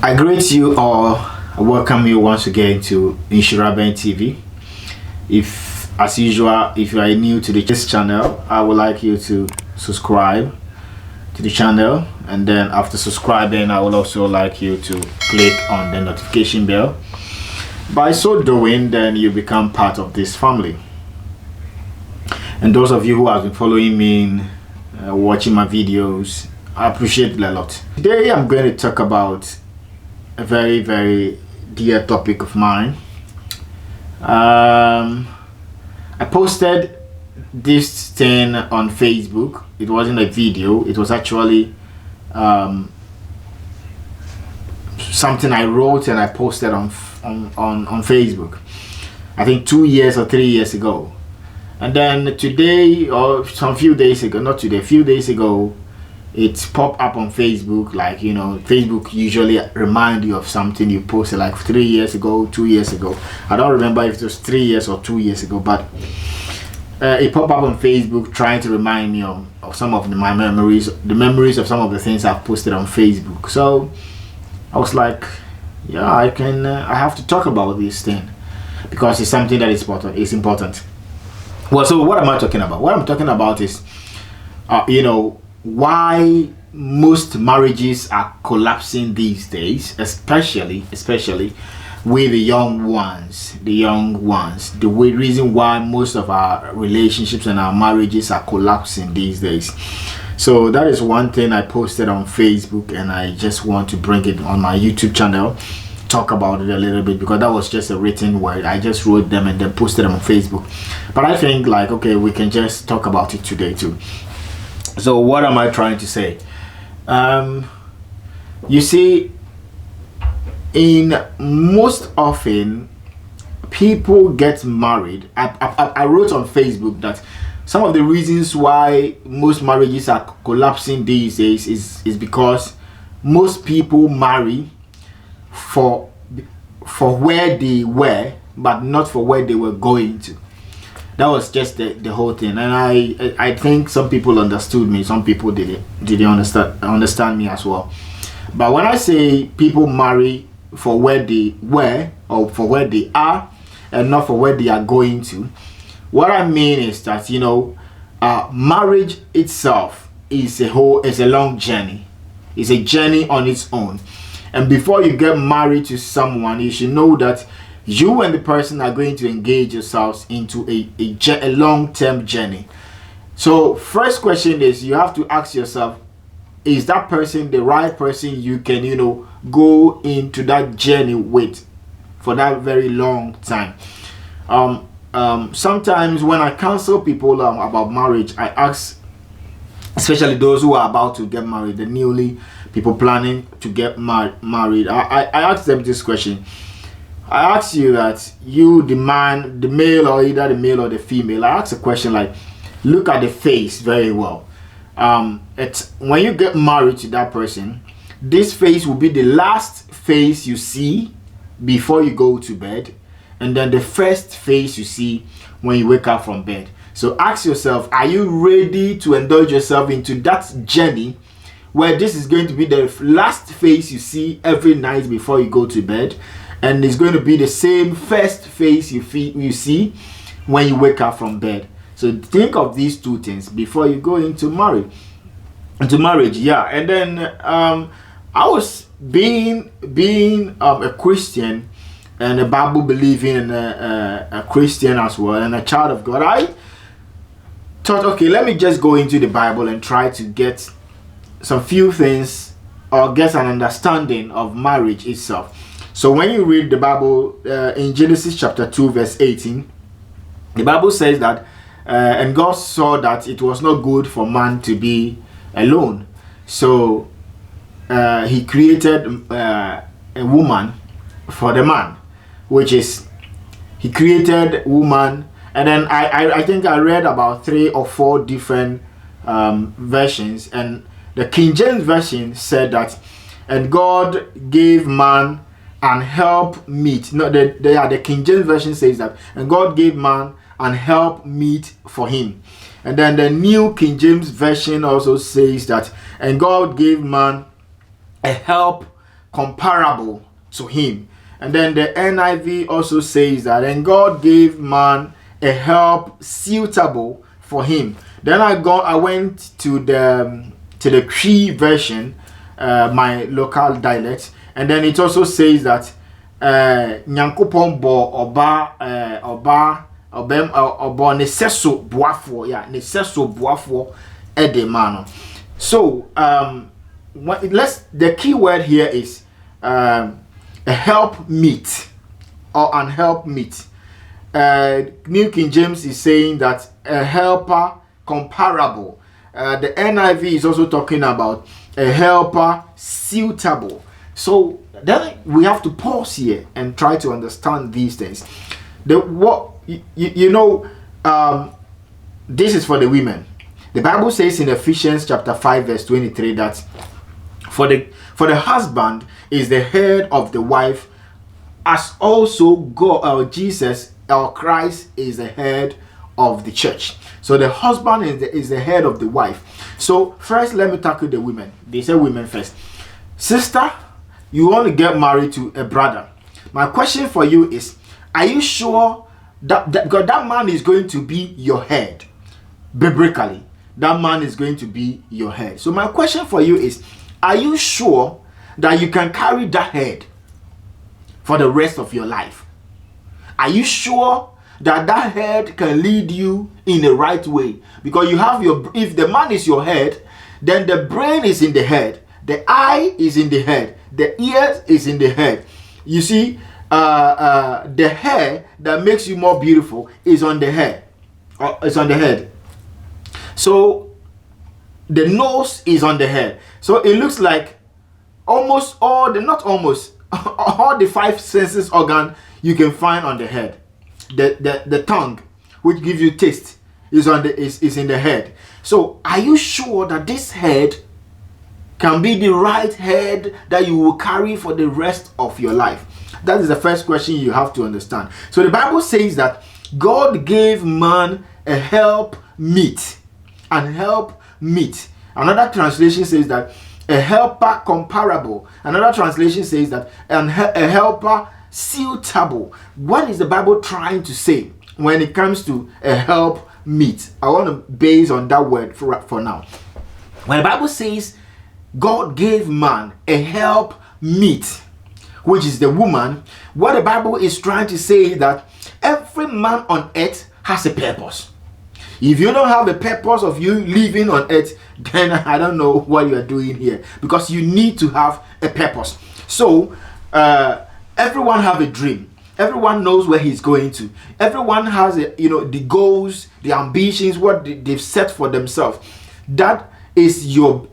I greet you all. I welcome you once again to Inshiraben TV. If, as usual, if you are new to this channel, I would like you to subscribe to the channel, and then after subscribing, I would also like you to click on the notification bell. By so doing, then you become part of this family. And those of you who have been following me, watching my videos, I appreciate it a lot. Today I'm going to talk about a very, very dear topic of mine. I posted this thing on Facebook. It wasn't a video, it was actually something I wrote and I posted on Facebook, I think 2 years or 3 years ago. And then today, or some few days ago, not today, a few days ago, it popped up on Facebook. Like, you know, Facebook usually remind you of something you posted like 3 years ago, 2 years ago. I don't remember if it was 3 years or 2 years ago, but it popped up on Facebook trying to remind me of some of my memories, the memories of some of the things I've posted on Facebook. So I was like, yeah, I have to talk about this thing because it's something that is important. It's important. Well, so what am I talking about? What I'm talking about is, you know, why most marriages are collapsing these days, especially with the young ones. The reason why most of our relationships and our marriages are collapsing these days. So that is one thing I posted on Facebook, and I just want to bring it on my YouTube channel, talk about it a little bit, because that was just a written word. I just wrote them and then posted them on Facebook. But I think, like, okay, we can just talk about it today too. So what am I trying to say? You see, in most often people get married. I wrote on Facebook that some of the reasons why most marriages are collapsing these days is because most people marry for where they were, but not for where they were going to. That was just the whole thing. And I think some people understood me, some people didn't understand me as well. But when I say people marry for where they were or for where they are and not for where they are going to, what I mean is that, you know, marriage itself is a long journey. It's a journey on its own. And before you get married to someone, you should know that you and the person are going to engage yourselves into a long-term journey. So first question is, you have to ask yourself, is that person the right person you can, you know, go into that journey with for that very long time? Sometimes when I counsel people about marriage, I ask, especially those who are about to get married, the newly people planning to get married, I ask them this question. I ask you that, you, the man, the male, or either the male or the female, I ask a question like, look at the face very well. When you get married to that person, this face will be the last face you see before you go to bed, and then the first face you see when you wake up from bed. So ask yourself, are you ready to indulge yourself into that journey where this is going to be the last face you see every night before you go to bed, and it's going to be the same first face you see when you wake up from bed? So think of these two things before you go into marriage. Yeah. And then I was being a Christian and a Bible believing and a Christian as well, and a child of God. I thought, okay, let me just go into the Bible and try to get some few things or get an understanding of marriage itself. So when you read the Bible in Genesis chapter 2 verse 18, the Bible says that and God saw that it was not good for man to be alone, so he created a woman for the man, which is, he created woman. And then I think I read about 3 or 4 different versions, and the King James version said that, and God gave man an help meet. No, the King James version says that, and God gave man an help meet for him. And then the New King James version also says that, and God gave man a help comparable to him. And then the NIV also says that, and God gave man a help suitable for him. Then I went to the Cree version, my local dialect, and then it also says that Nyankopon bo oba neseso boafo, yeah, neseso boafo edemano. So the key word here is a help meet or an help meet. New King James is saying that a helper comparable. The NIV is also talking about a helper suitable. So then we have to pause here and try to understand these things. This is for the women. The Bible says in Ephesians chapter 5 verse 23 that for the husband is the head of the wife, as also God, Jesus, our Christ, is the head of the church. So the husband is the head of the wife. So first, let me tackle the women. They say women first. Sister, you want to get married to a brother. My question for you is, are you sure that because that man is going to be your head? Biblically, that man is going to be your head. So my question for you is, are you sure that you can carry that head for the rest of your life? Are you sure that head can lead you in the right way? Because you have if the man is your head, then the brain is in the head, the eye is in the head, the ears is in the head. You see, the hair that makes you more beautiful is on the hair. It's on the head. So the nose is on the head. So it looks like all the five senses organ you can find on the head. The tongue, which gives you taste, is in the head. So are you sure that this head can be the right head that you will carry for the rest of your life? That is the first question you have to understand. So the Bible says that God gave man a help meet. And help meet. Another translation says that a helper comparable. Another translation says that a helper suitable. What is the Bible trying to say when it comes to a help meet? I want to base on that word for now. When the Bible says God gave man a help meet, which is the woman, what the Bible is trying to say is that every man on earth has a purpose. If you don't have a purpose of you living on earth, then I don't know what you are doing here, because you need to have a purpose. So everyone have a dream. Everyone knows where he's going to. Everyone has the goals, the ambitions, what they've set for themselves. That is your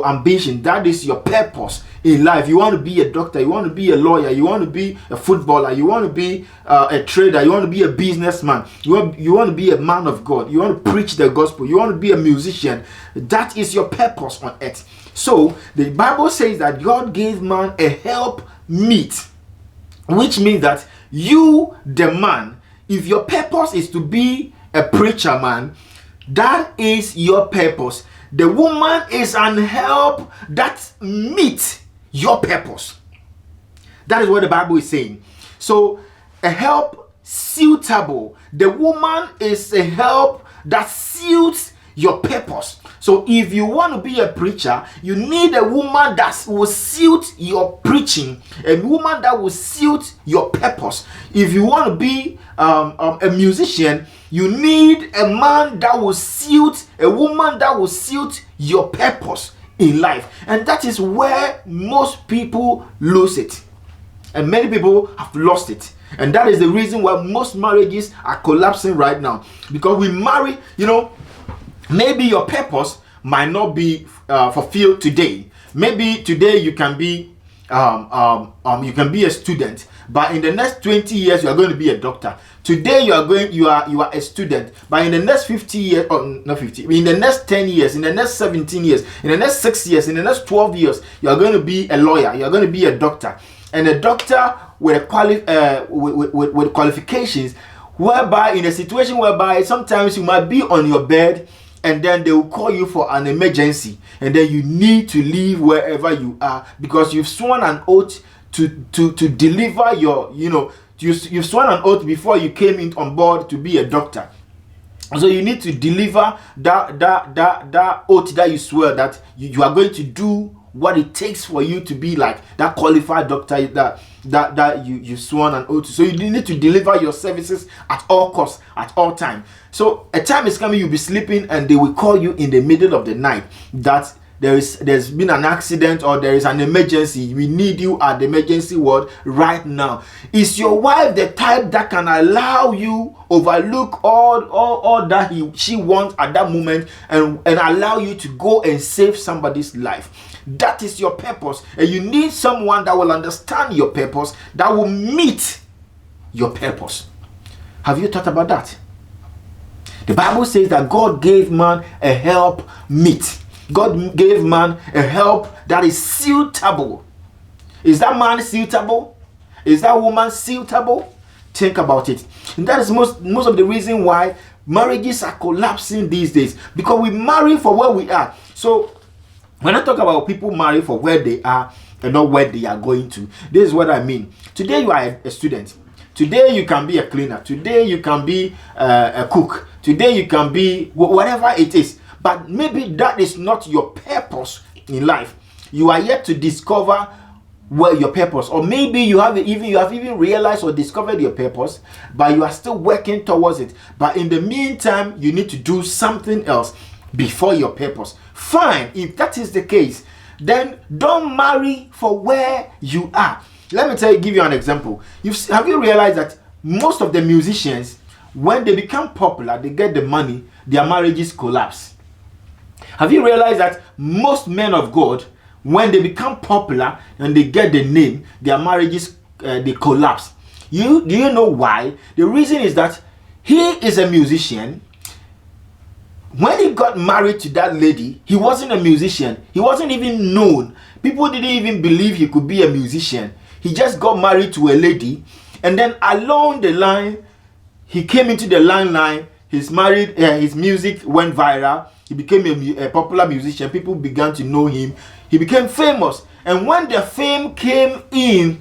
ambition. That is your purpose in life. You want to be a doctor, you want to be a lawyer, you want to be a footballer, you want to be a trader, you want to be a businessman, you want to be a man of God, you want to preach the gospel, you want to be a musician. That is your purpose on earth. So the Bible says that God gave man a help meet, which means that you, the man, if your purpose is to be a preacher man, that is your purpose. The woman is an help that meets your purpose. That is what the Bible is saying. So a help suitable. The woman is a help that suits your purpose. So if you want to be a preacher, you need a woman that will suit your preaching, a woman that will suit your purpose. If you want to be a musician, you need a man that will suit, a woman that will suit your purpose in life. And that is where most people lose it. And many people have lost it. And that is the reason why most marriages are collapsing right now. Because we marry, maybe your purpose might not be fulfilled today. Maybe today you can be a student, but in the next 20 years you are going to be a doctor. Today you are a student, but in the next 50 years, in the next 10 years, in the next 17 years, in the next 6 years, in the next 12 years, you are going to be a lawyer, you are going to be a doctor. And a doctor with qualifications, whereby in a situation whereby sometimes you might be on your bed and then they will call you for an emergency, and then you need to leave wherever you are because you've sworn an oath to deliver your, you've sworn an oath before you came in on board to be a doctor. So you need to deliver that oath that you swear that you are going to do what it takes for you to be like that qualified doctor that you sworn an oath to. So you need to deliver your services at all costs, at all time. So a time is coming, you'll be sleeping and they will call you in the middle of the night that there's been an accident or there is an emergency. We need you at the emergency ward right now. Is your wife the type that can allow you overlook all that she wants at that moment and allow you to go and save somebody's life? That is your purpose, and you need someone that will understand your purpose, that will meet your purpose. Have you thought about that? The Bible says that God gave man a help meet. God gave man a help that is suitable. Is that man suitable? Is that woman suitable? Think about it. And that is most of the reason why marriages are collapsing these days, because we marry for where we are. So when I talk about people marry for where they are and not where they are going to, this is what I mean. Today you are a student. Today you can be a cleaner. Today you can be a cook. Today you can be whatever it is. But maybe that is not your purpose in life. You are yet to discover where your purpose, or maybe you have even realized or discovered your purpose, but you are still working towards it. But in the meantime, you need to do something else before your purpose. Fine, if that is the case, then don't marry for where you are. Let me give you an example. Have you realized that most of the musicians, when they become popular, they get the money, their marriages collapse? Have you realized that most men of God, when they become popular and they get the name, their marriages they collapse? Do you know why? The reason is that he is a musician. When he got married to that lady, he wasn't a musician. He wasn't even known. People didn't even believe he could be a musician. He just got married to a lady, and then along the line, he came into the limelight. His music went viral. He became a popular musician. People began to know him. He became famous. And when the fame came in,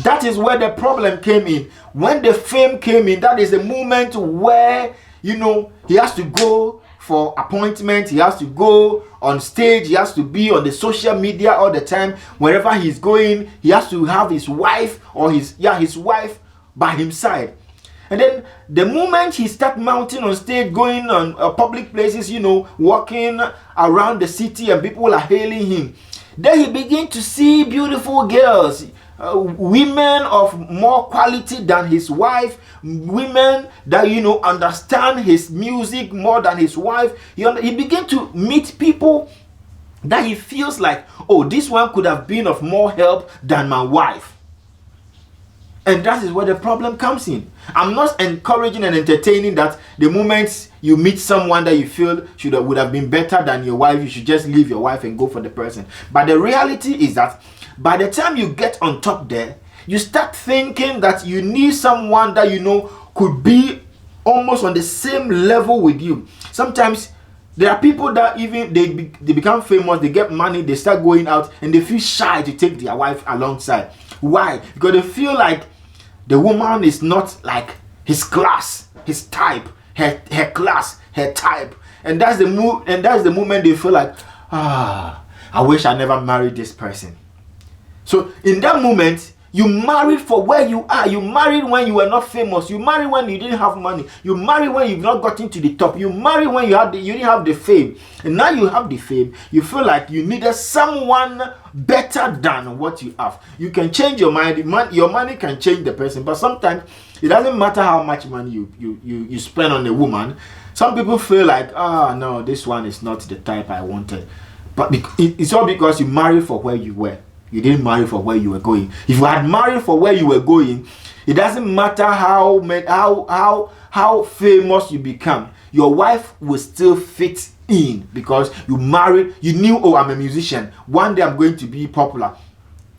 that is where the problem came in. When the fame came in, that is the moment where, he has to go for appointments. He has to go on stage. He has to be on the social media all the time. Wherever he's going, he has to have his wife or his wife by his side. And then the moment he start mounting on stage, going on public places, walking around the city and people are hailing him, then he begin to see beautiful girls, women of more quality than his wife, women that understand his music more than his wife. He begin to meet people that he feels like, oh, this one could have been of more help than my wife. And that is where the problem comes in. I'm not encouraging and entertaining that the moment you meet someone that you feel would have been better than your wife, you should just leave your wife and go for the person. But the reality is that by the time you get on top there, you start thinking that you need someone that could be almost on the same level with you. Sometimes there are people that even they become famous, they get money, they start going out, and they feel shy to take their wife alongside. Why? Because they feel like the woman is not like his class, his type, her class, her type. And that's the moment they feel like, I wish I never married this person. So in that moment, you married for where you are. You married when you were not famous. You married when you didn't have money. You married when you've not gotten to the top. You married when you didn't have the fame. And now you have the fame. You feel like you needed someone better than what you have. You can change your mind. Your money can change the person. But sometimes it doesn't matter how much money you spend on a woman. Some people feel like, no, this one is not the type I wanted. But it's all because you married for where you were. You didn't marry for where you were going. If you had married for where you were going, it doesn't matter how famous you become. Your wife will still fit in because you married. You knew, oh, I'm a musician. One day I'm going to be popular.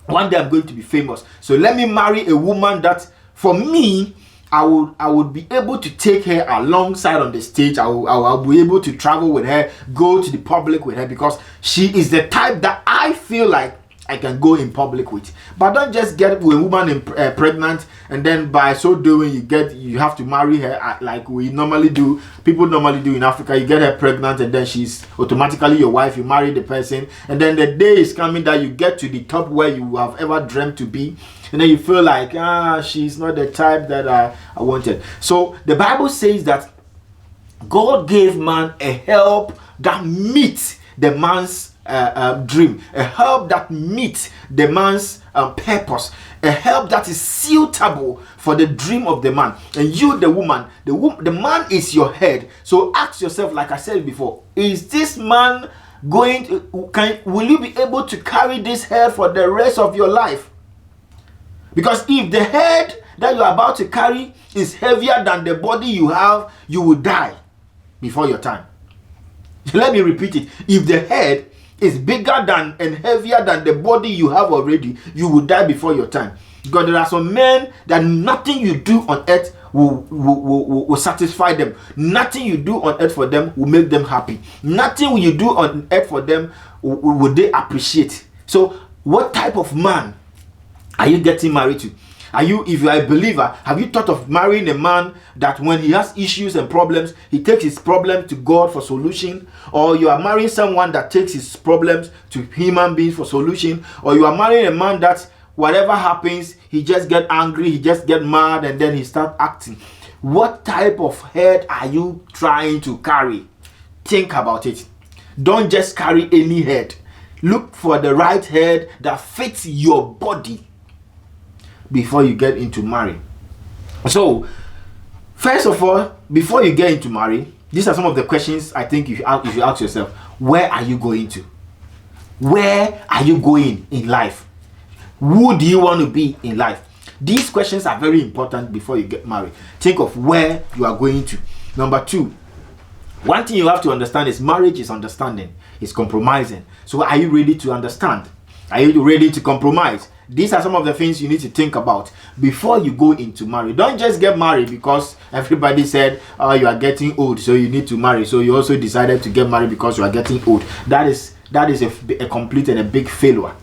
One day I'm going to be famous. So let me marry a woman that, for me, I would be able to take her alongside on the stage. I'll be able to travel with her, go to the public with her, because she is the type that I feel like I can go in public with. But don't just get a woman pregnant and then by so doing you have to marry her like we normally do. People normally do in Africa. You get her pregnant and then she's automatically your wife. You marry the person, and then the day is coming that you get to the top where you have ever dreamt to be, and then you feel like she's not the type that I wanted. So the Bible says that God gave man a help that meets the man's dream, a help that meets the man's purpose, a help that is suitable for the dream of the man. And you, the woman, the man is your head. So ask yourself, like I said before, is this man will you be able to carry this head for the rest of your life? Because if the head that you are about to carry is heavier than the body you have, you will die before your time. Let me repeat it. If the head is bigger than and heavier than the body you have already, you will die before your time. Because there are some men that nothing you do on earth will satisfy them. Nothing you do on earth for them will make them happy. Nothing you do on earth for them will they appreciate. So what type of man are you getting married to? If you are a believer, have you thought of marrying a man that when he has issues and problems, he takes his problem to God for solution? Or you are marrying someone that takes his problems to human beings for solution? Or you are marrying a man that whatever happens, he just get angry, he just get mad, and then he start acting? What type of head are you trying to carry? Think about it. Don't just carry any head. Look for the right head that fits your body before you get into marriage. So first of all, before you get into marriage, these are some of the questions I think you should ask yourself. Where are you going to? Where are you going in life? Who do you want to be in life? These questions are very important before you get married. Think of where you are going to. Number two, one thing you have to understand is marriage is understanding, it's compromising. So are you ready to understand? Are you ready to compromise? These are some of the things you need to think about before you go into marriage. Don't just get married because everybody said you are getting old, so you need to marry. So you also decided to get married because you are getting old. That is a complete and a big failure.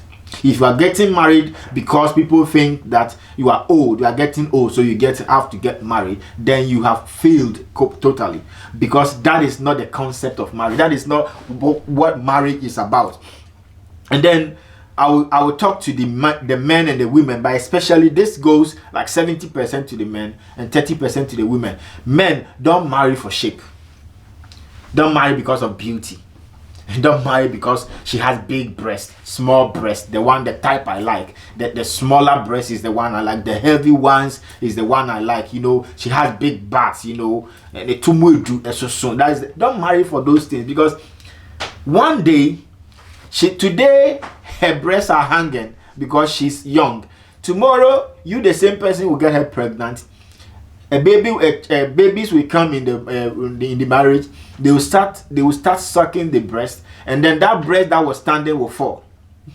If you are getting married because people think that you are old, you are getting old, so you have to get married, then you have failed totally, because that is not the concept of marriage. That is not what marriage is about. And then I will talk to the men and the women, but especially this goes like 70% to the men and 30% to the women. Men, don't marry for shape. Don't marry because of beauty. Don't marry because she has big breasts, small breasts, the type I like. The smaller breast is the one I like. The heavy ones is the one I like. She has big butts, and the don't marry for those things, because one day, today her breasts are hanging because she's young. Tomorrow, you, the same person, will get her pregnant. Babies will come in the marriage. They will start sucking the breast, and then that breast that was standing will fall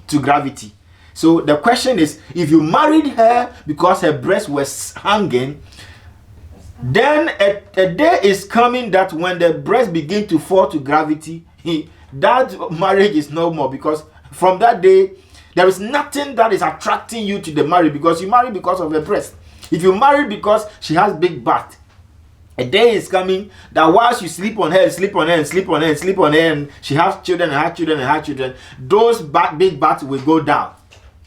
to gravity. So the question is, if you married her because her breast was hanging, then a day is coming that when the breast begin to fall to gravity, that marriage is no more, because from that day there is nothing that is attracting you to the marriage, because you marry because of her breast. If you marry because she has big butt, a day is coming that whilst you sleep on her, and she has children, those big butts will go down.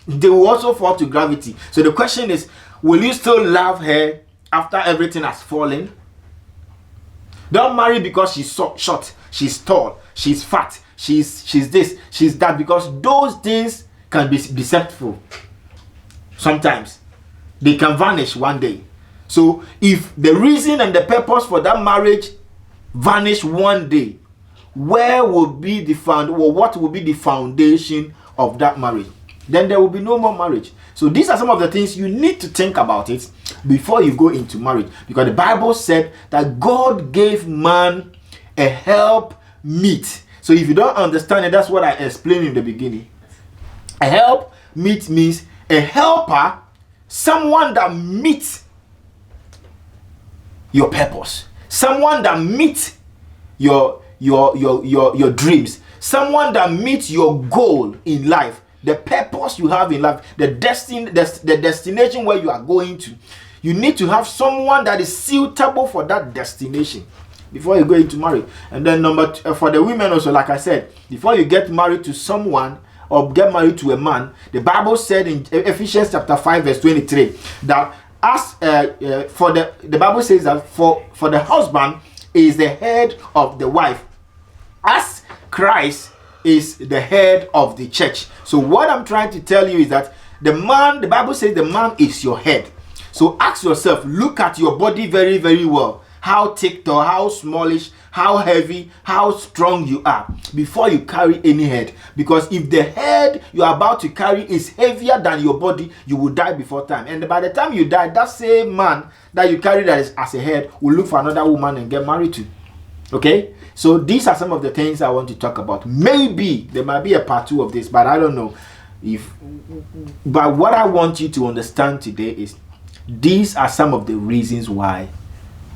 They will also fall to gravity. So the question is, will you still love her after everything has fallen? Don't marry because she's short, she's tall, she's fat, she's this, she's that, because those things can be deceitful. Sometimes they can vanish one day. So if the reason and the purpose for that marriage vanish one day, what will be the foundation of that marriage? Then there will be no more marriage. So these are some of the things you need to think about it before you go into marriage, because the Bible said that God gave man a help meet. So if you don't understand it, that's what I explained in the beginning. A help meet means a helper, someone that meets your purpose, someone that meets your dreams, someone that meets your goal in life, the purpose you have in life, the destination where you are going to. You need to have someone that is suitable for that destination before you go into marriage. And then for the women also, like I said, before you get married to someone or get married to a man, the Bible said in Ephesians chapter 5 verse 23 that the Bible says that for the husband is the head of the wife, as Christ is the head of the church. So what I'm trying to tell you is that the Bible says the man is your head. So ask yourself, look at your body very, very well. How thick or how smallish, how heavy, how strong you are before you carry any head. Because if the head you are about to carry is heavier than your body, you will die before time. And by the time you die, that same man that you carry that is as a head will look for another woman and get married to. Okay? So these are some of the things I want to talk about. Maybe there might be a part 2 of this, but I don't know. But what I want you to understand today is these are some of the reasons why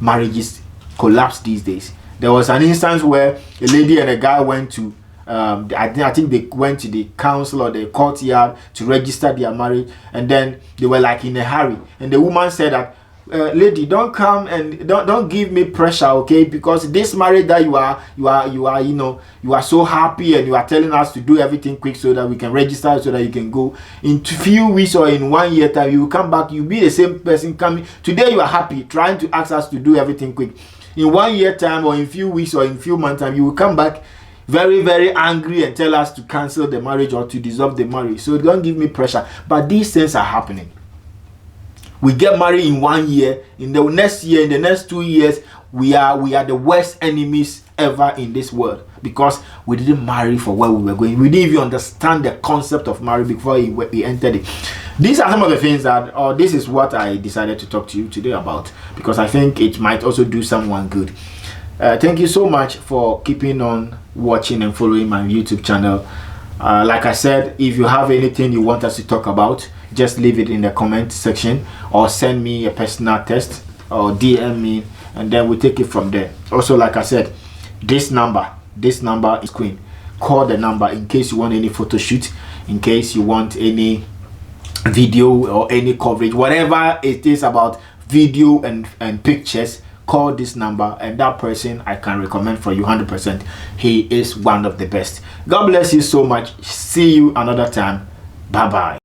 marriages collapse these days. There was an instance where a lady and a guy went to I think they went to the council or the courtyard to register their marriage, and then they were like in a hurry, and the woman said that lady, don't come and don't give me pressure, okay? Because this marriage that you are so happy and you are telling us to do everything quick so that we can register, so that you can go in 2 few weeks or in 1 year time you will come back, you'll be the same person coming. Today you are happy trying to ask us to do everything quick. In 1 year time or in few weeks or in few months time, you will come back very, very angry and tell us to cancel the marriage or to dissolve the marriage. So don't give me pressure. But these things are happening. We get married in 1 year, in the next year, in the next 2 years, we are the worst enemies ever in this world, because we didn't marry for where we were going. We didn't even understand the concept of marriage before we entered it. These are some of the things this is what I decided to talk to you today about, because I think it might also do someone good. Thank you so much for keeping on watching and following my YouTube channel. Like I said, if you have anything you want us to talk about, just leave it in the comment section or send me a personal text or DM me, and then we'll take it from there. Also, like I said, this number is screen. Call the number in case you want any photo shoot, in case you want any video or any coverage, whatever it is about video and pictures. Call this number, and that person I can recommend for you 100%. He is one of the best. God bless you so much. See you another time. Bye bye.